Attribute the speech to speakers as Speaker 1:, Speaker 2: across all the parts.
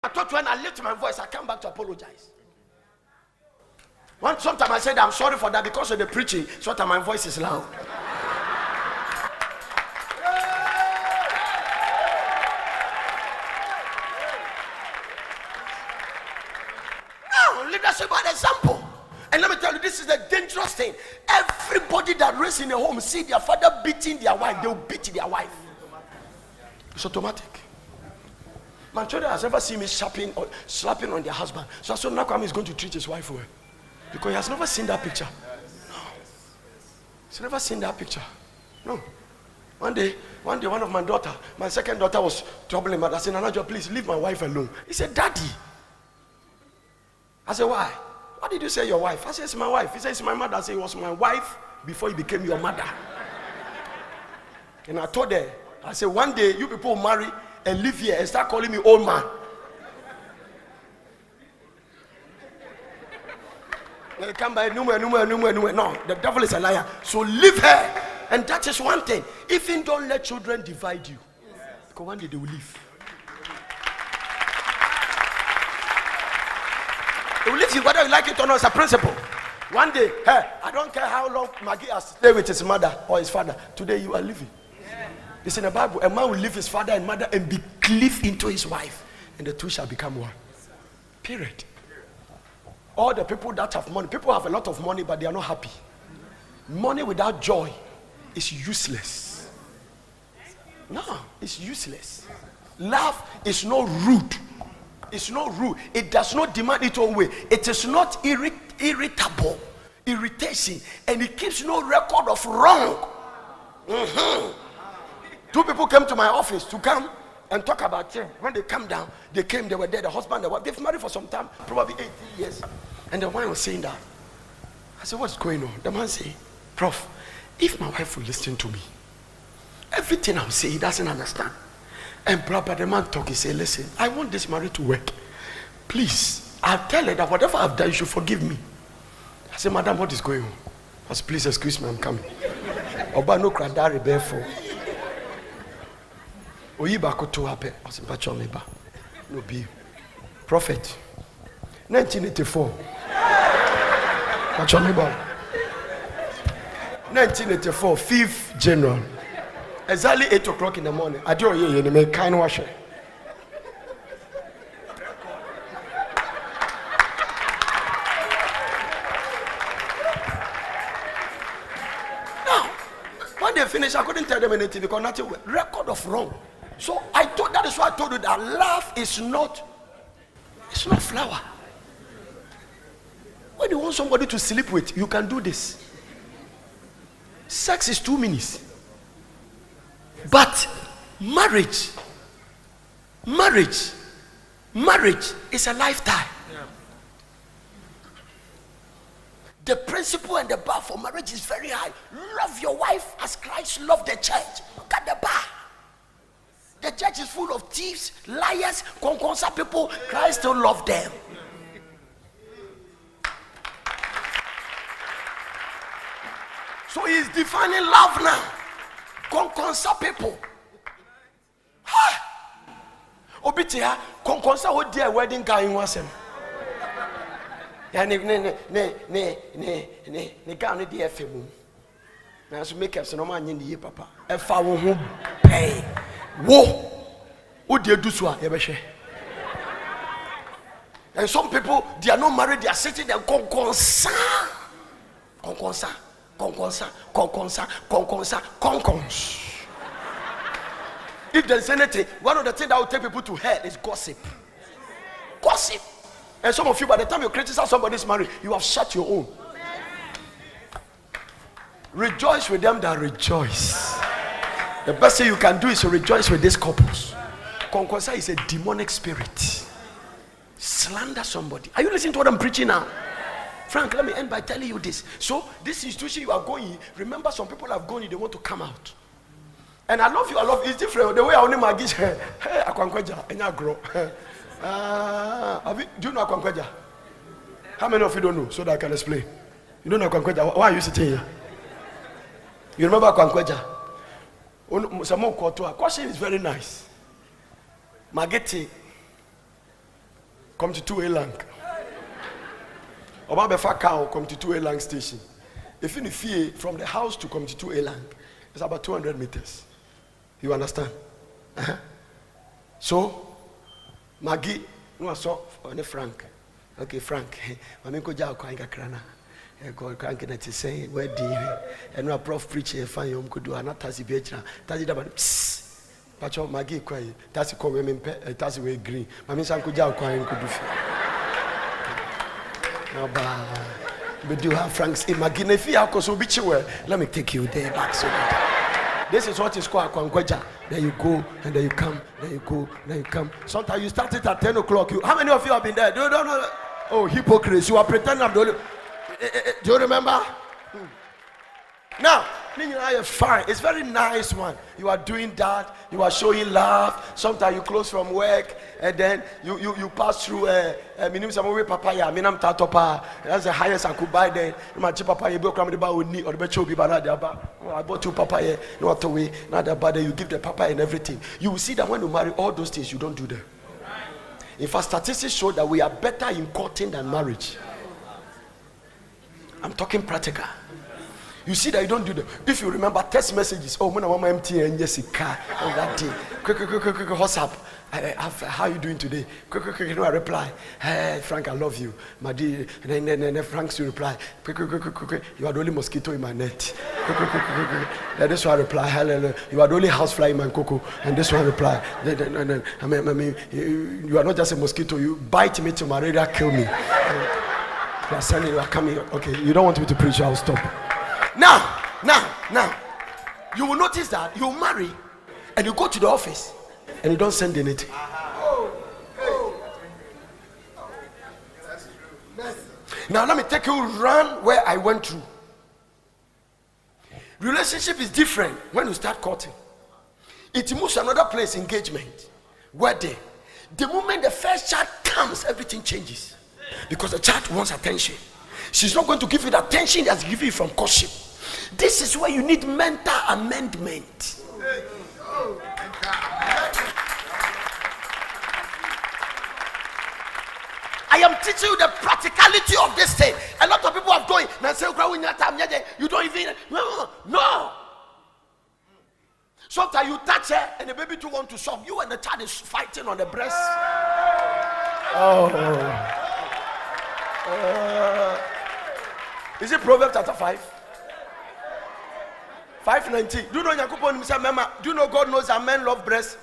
Speaker 1: I thought when I lift my voice, I come back to apologize. Sometimes I said I'm sorry for that because of the preaching. Sometimes my voice is loud. No, leadership by example. And let me tell you, this is a dangerous thing. Everybody that raised in a home see their father beating their wife, they will beat their wife. It's automatic. My children has never seen me slapping on their husband. So I said, Nakwame is going to treat his wife well. Because he has never seen that picture. No. He's never seen that picture. No. One day, one of my second daughter was troubling me. I said, Nanajo, please leave my wife alone. He said, Daddy. I said, why? Why did you say your wife? I said, it's my wife. He said, it's my mother. I said, it was my wife before you became your mother. And I told her, I said, one day you people will marry and live here and start calling me old man. They come by no, the devil is a liar. So leave her. And that is one thing. Even don't let children divide you. Because one day they will leave. They will leave you whether you like it or not. It's a principle. One day, hey, I don't care how long Maggie has stayed with his mother or his father. Today you are living. It's in the Bible. A man will leave his father and mother and be cleaved into his wife. And the two shall become one. Period. All the people that have money, people have a lot of money, but they are not happy. Money without joy is useless. No, it's useless. Love is not rude. It's not rude. It does not demand its own way. It is not irritable, irritation, and it keeps no record of wrong. Two people came to my office to come and talk about them. When they come down, they were there, the husband, the wife. They've married for some time, probably 18 years. And the wife was saying that. I said, what's going on? The man said, Prof, if my wife will listen to me, everything I'm saying, he doesn't understand. And brother, the man talk, he said, listen, I want this marriage to work. Please, I'll tell her that whatever I've done, you should forgive me. I said, madam, what is going on? I said, please excuse me, I'm coming. Oba no kradari therefore. Oyiba to happen. I said, Pacho meba. No be. Prophet. 1984. Pacho meba. 1984, 5th January. Exactly 8 o'clock in the morning. I do you in the kind wash. Now, when they finish, I couldn't tell them anything because nothing. Record of wrong. So I told that is why I told you that love is not. It's not flower. When you want somebody to sleep with, you can do this. Sex is 2 minutes. But marriage is a lifetime. Yeah. The principle and the bar for marriage is very high. Love your wife as Christ loved the church. Look at the bar. The church is full of thieves, liars, conquerors people. Christ still loved them. So he is defining love now. Konkonsa people. Obitia, konkonsa ho dia wedding guy wasem. Ya ne ga no dia femu. Na so make up so no ma anye ne papa. E fa wo ho pay. Wo dia du so a ye be hwe. And some people they are not married, they are sitting there konkonsa. If there's anything, one of the things that will take people to hell is gossip. Gossip. And some of you, by the time you criticize somebody's marriage, you have shut your own. Rejoice with them that rejoice. The best thing you can do is to rejoice with these couples. Konkonsa is a demonic spirit. Slander somebody. Are you listening to what I'm preaching now? Frank, let me end by telling you this. So, this institution you are going, remember some people have gone, they want to come out. And I love you, it's different. The way I only magic, hey, Akwankweja, and you grow. Do you know Akwankweja? How many of you don't know? So that I can explain. You don't know Akwankweja? Why are you sitting here? You remember Akwankweja? Question is very nice. Mageti. come to 2A Lang. Oba befa cow, come to 2A Lang station. If you fear from the house to come to 2A Lang, it's about 200 meters. You understand? So, Maggie, no, so on Frank. Okay, Frank. I'm going to go to Krana. God can't get to say where dear and no prof preacher find you could do another taxi betra. Taxi about Pacho Maggie quiet. That's a women taxi way green. Mammy San could jail quiet could do. No, but do have Frank's imagine if you are so bitchy well. Let me take you there back so that. This is what is called Kwankwaja. There you go, and then you come, then you go, then you come. Sometimes you start it at 10 o'clock. How many of you have been there? Do you don't know? Oh, hypocrites. You are pretending I'm the only. Do you remember? Now, you're fine. It's very nice one. You are doing that. You are showing love. Sometimes you close from work and then you pass through minimum some papaya. Minam tatopa. That's the highest I could buy there. My papaya you broke the bar with me or the becho be banana. I bought 2 papaya. No other way. Not that bad. You give the papaya and everything. You will see that when you marry, all those things you don't do them. In fact, statistics show that we are better in courting than marriage. I'm talking practical. You see that you don't do them. If you remember text messages, oh, when I'm empty and Jessica, on that day, quick, what's up? How are you doing today? Quick, I reply, hey, Frank, I love you, my dear. And then Frank still reply, quick, you are the only mosquito in my net. Then this one reply, hello, you are the only housefly in my cocoa. And this one reply, I mean, you are not just a mosquito, you bite me to malaria, kill me. You are sending, you are coming. Okay, you don't want me to preach, I'll stop. Now, you will notice that you marry and you go to the office and you don't send anything. Now, let me take you around where I went through. Relationship is different when you start courting. It moves to another place, engagement, wedding. The moment the first child comes, everything changes. Because the child wants attention. She's not going to give you the attention that's given you from courtship. This is where you need mental amendment. I am teaching you the practicality of this thing. A lot of people are going and say, you don't even no. Sometimes you touch her and the baby too want to suck. You and the child is fighting on the breast. Is it Proverbs chapter 5? 5:19. Do you know do you know God knows that men love breast?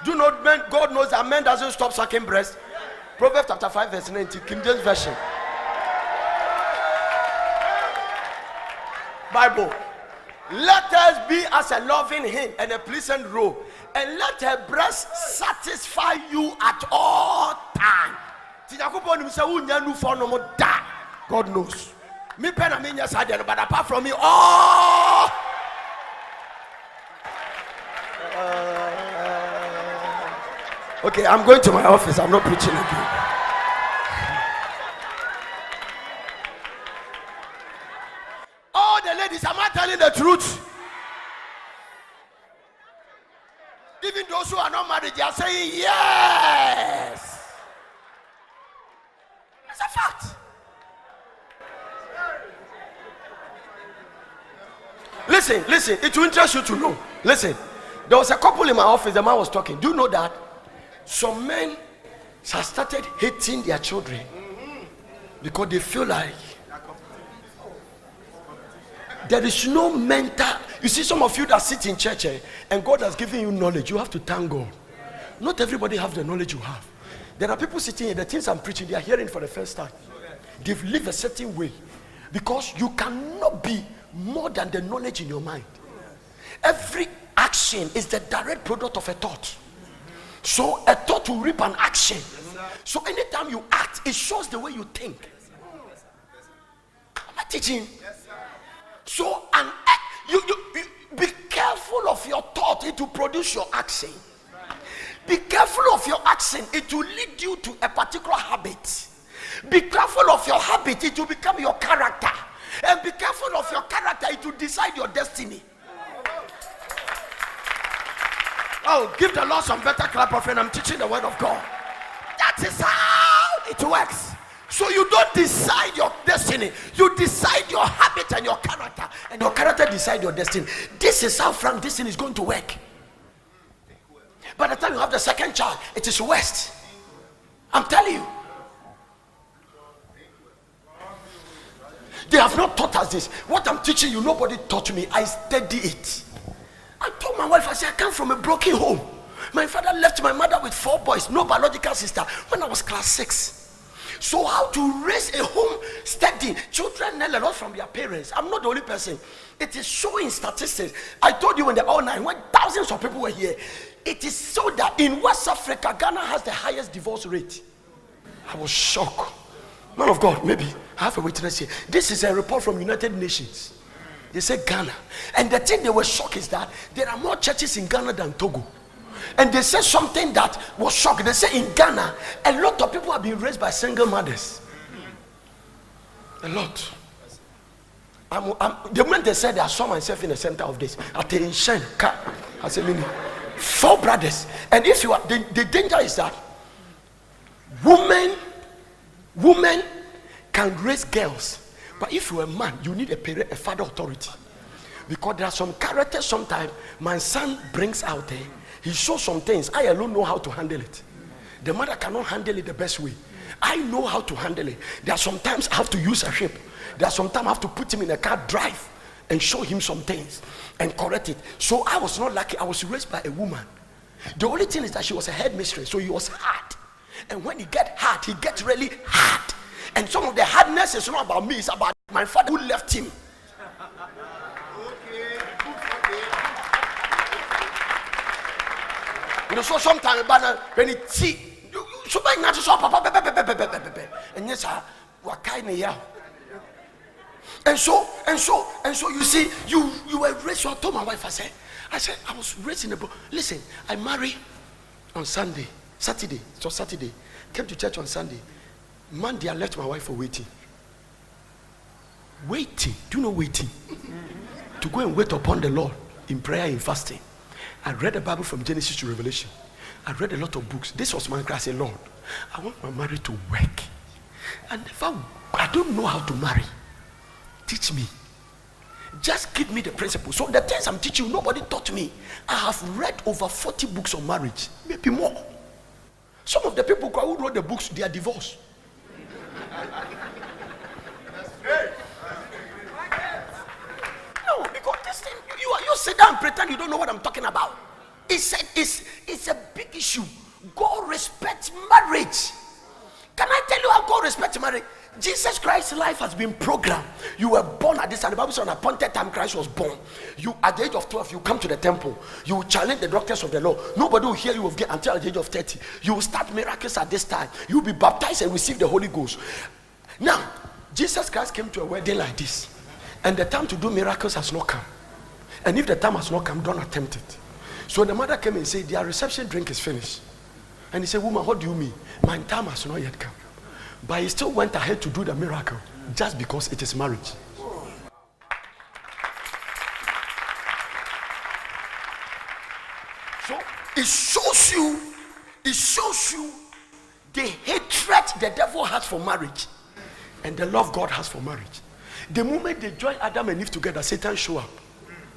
Speaker 1: Do you know God knows that men doesn't stop sucking breast? Proverbs chapter 5 verse 19, King James Version. Bible. Let us be as a loving hen and a pleasant roe, and let her breast satisfy you at all times. God knows. Me pen and me but apart from me, okay, I'm going to my office. I'm not preaching again. All the ladies, am I telling the truth? Even those who are not married, they are saying yes. It's a fact. Listen, it will interest you to know. Listen, there was a couple in my office, the man was talking. Do you know that some men have started hating their children because they feel like there is no mental. You see, some of you that sit in church and God has given you knowledge, you have to thank God. Not everybody has the knowledge you have. There are people sitting here, the things I'm preaching, they are hearing for the first time. They've lived a certain way because you cannot be more than the knowledge in your mind. Every action is the direct product of a thought. So a thought will reap an action. So anytime you act, it shows the way you think. Am I teaching? So you be careful of your thought. It will produce your action. Be careful of your action. It will lead you to a particular habit. Be careful of your habit. It will become your character. And be careful of your character. It will decide your destiny. Oh, give the Lord some better clap of hand. I'm teaching the word of God. That is how it works. So you don't decide your destiny. You decide your habit and your character. And your character decide your destiny. This is how Frank this thing is going to work. By the time you have the second child, it is worst. I'm telling you. They have not taught us this. What I'm teaching you, nobody taught me. I studied it. I told my wife, I said, I come from a broken home. My father left my mother with 4 boys, no biological sister, when I was class 6. So how to raise a home steady? Children learn a lot from their parents. I'm not the only person. It is showing statistics. I told you in the all night when thousands of people were here. It is so that in West Africa, Ghana has the highest divorce rate. I was shocked. Man of God, maybe I have a witness here. This is a report from United Nations. They say Ghana. And the thing they were shocked is that there are more churches in Ghana than Togo. And they said something that was shocking. They say in Ghana, a lot of people have been raised by single mothers. A lot. The moment they said, I saw myself in the center of this. At the Shen, I said, 4 brothers. And if you are, the danger is that women can raise girls. But if you're a man, you need a parent, a father authority. Because there are some characters sometimes my son brings out there. He shows some things. I alone know how to handle it. The mother cannot handle it the best way. I know how to handle it. There are sometimes I have to use a whip. There are sometimes I have to put him in a car, drive, and show him some things and correct it. So I was not lucky. I was raised by a woman. The only thing is that she was a headmistress, so he was hard. And when he gets hard, he gets really hard. And some of the hardness is not about me, it's about my father who left him. You know, so sometimes when it see, so by not so papa, and yes, what kind of yeah. And so you see, you were raised. So I told my wife, I said I was raised in a book. Listen, I married on Saturday, came to church on Sunday. Monday I left my wife for waiting. Do you know waiting? To go and wait upon the Lord in prayer and fasting. I read the Bible from Genesis to Revelation. I read a lot of books. This was my class. I said, Lord, I want my marriage to work. I don't know how to marry. Teach me. Just give me the principle. So the things I'm teaching you, nobody taught me. I have read over 40 books on marriage, maybe more. Some of the people who wrote the books, they are divorced. No, because this thing, you sit down and pretend you don't know what I'm talking about. It's a big issue. God respects marriage. Can I tell you how God respects marriage? Jesus Christ's life has been programmed. You were born at this time. The Bible says on appointed time Christ was born. You at the age of 12, you come to the temple. You challenge the doctors of the law. Nobody will hear you again until the age of 30. You will start miracles at this time. You will be baptized and receive the Holy Ghost. Now, Jesus Christ came to a wedding like this, and the time to do miracles has not come. And if the time has not come, don't attempt it. So the mother came and said, their reception drink is finished. And he said, woman, what do you mean? My time has not yet come. But he still went ahead to do the miracle just because it is marriage. So it shows you the hatred the devil has for marriage and the love God has for marriage. The moment they joined Adam and Eve together, Satan showed up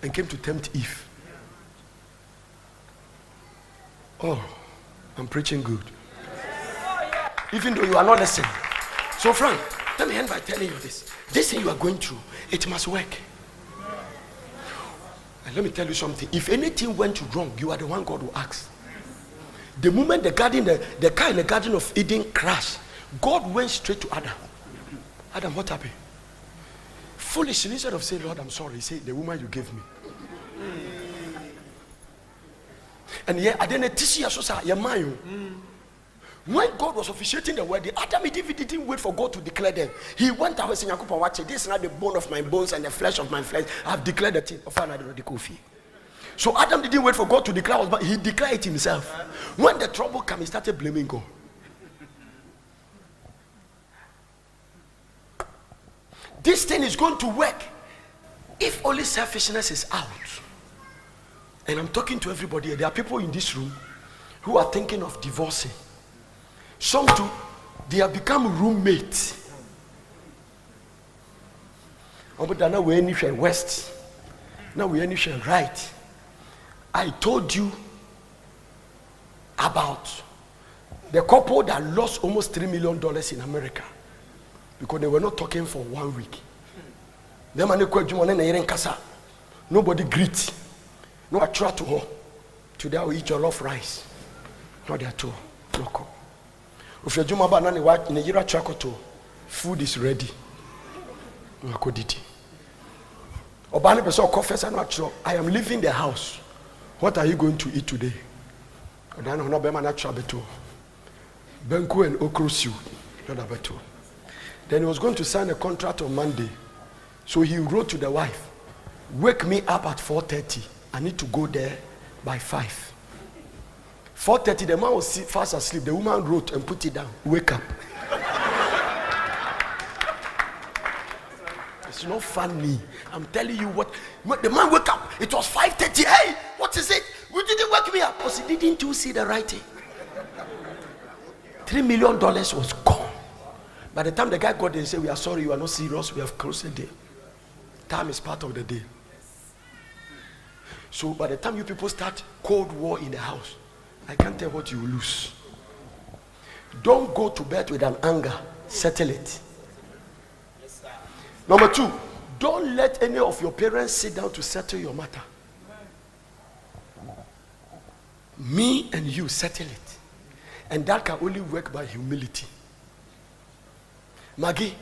Speaker 1: and came to tempt Eve. Oh, I'm preaching good. Even though you are not listening. So Frank, let me end by telling you this. This thing you are going through, it must work. And let me tell you something. If anything went wrong, you are the one God will ask. The moment the car in the Garden of Eden crashed, God went straight to Adam. Adam, what happened? Foolishly, instead of saying, Lord, I'm sorry, he said, the woman you gave me. And yeah, I didn't teach you so your mind. When God was officiating the wedding, Adam didn't wait for God to declare them. He went away saying, this is not the bone of my bones and the flesh of my flesh. I have declared the thing of another coffee. So Adam didn't wait for God to declare, but he declared it himself. When the trouble came, he started blaming God. This thing is going to work if only selfishness is out. And I'm talking to everybody here. There are people in this room who are thinking of divorcing. Some too, They have become roommates. But now we're in west. Now we're in right. I told you about the couple that lost almost $3 million in America because they were not talking for 1 week. Nobody greet. No attract to her. Today I will eat your love rice. Not there too. Loco. If you're Juma banana white in a year chakoto, food is ready. Obani person confess and not sure. I am leaving the house. What are you going to eat today? Then he was going to sign a contract on Monday. So he wrote to the wife, wake me up at 4:30. I need to go there by 5. 4:30, the man was fast asleep. The woman wrote and put it down. Wake up. It's not funny. I'm telling you what the man woke up. It was 5:30. Hey, what is it? You didn't wake me up. Because didn't you see the writing? $3 million was gone. By the time the guy got there, he said, we are sorry, you are not serious. We have closed the deal. Time is part of the deal. So by the time you people start cold war in the house, I can't tell what you will lose. Don't go to bed with an anger. Settle it. Yes, sir. Number 2, don't let any of your parents sit down to settle your matter. Me and you settle it. And that can only work by humility. Maggie,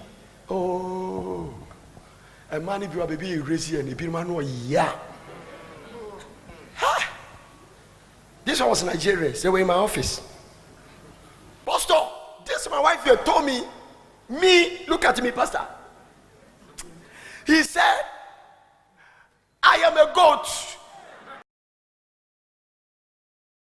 Speaker 1: oh, a man if you are baby crazy and a big man, yeah. This one was Nigeria. They were in my office. Pastor, this my wife here told me, look at me, Pastor. He said, I am a goat.